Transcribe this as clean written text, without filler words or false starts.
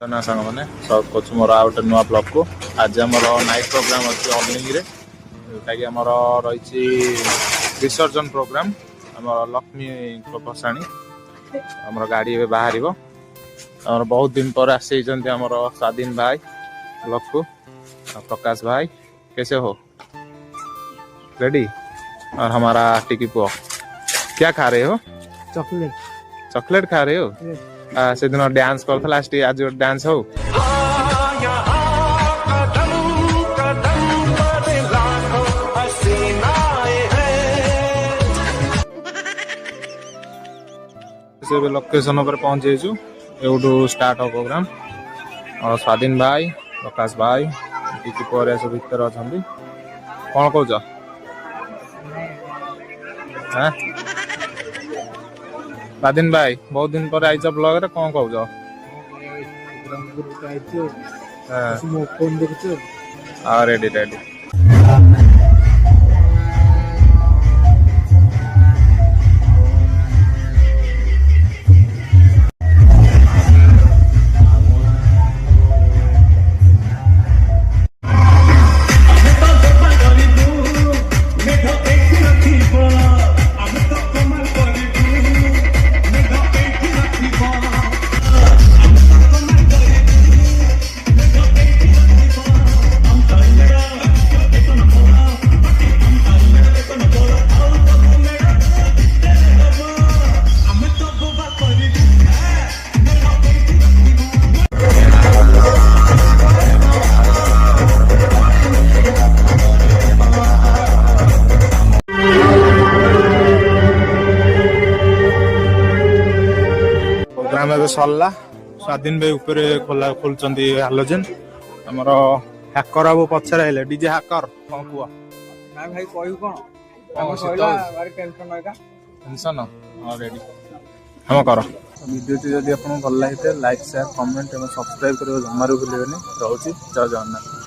ना सांग मैंने स्वागत कर मोर आ गए नुआ ब्लॉग को। आज आम नाइट प्रोग्राम अच्छी अर्निंग जोटा कि आमर रही विसर्जन प्रोग्राम आम लक्ष्मी भसाणी आम गाड़ी ए बाहर आम बहुत दिन पर आसी आमर स्वाधीन भाई लक्कू प्रकाश भाई कैसे हो रेडी। और हमारा टिकी पुआ क्या खा रहे हो? चॉकलेट चॉकलेट खा रहे हो? से दिन डांस करथला आज डांस हो से लोकेशन पर पहुंच जाइछु एउडू स्टार्ट हो प्रोग्राम। और स्वाधीन भाई प्रकाश भाई टिकी पर सब भीतर अछंदी कोन कहउछ हां स्वाधीन भाई बहुत दिन पर आइछ ब्लॉग रे कोन कहउछ हां रेडी रेडी सरला। स्वाधीन भाई ऊपर खोला खोलचंदी हालोजन हमर हैकर बाबू पछर आइले डीजे हैकर कोन कुआ ना भाई कहू कोन हम कहला बारे टेंशन नका टेंशन ऑलरेडी हम कर वीडियो जदी आपन भल लागिते लाइक शेयर कमेंट एवं सब्सक्राइब करियो जमारू भूलिबेनी रहउची जय जगन्नाथ।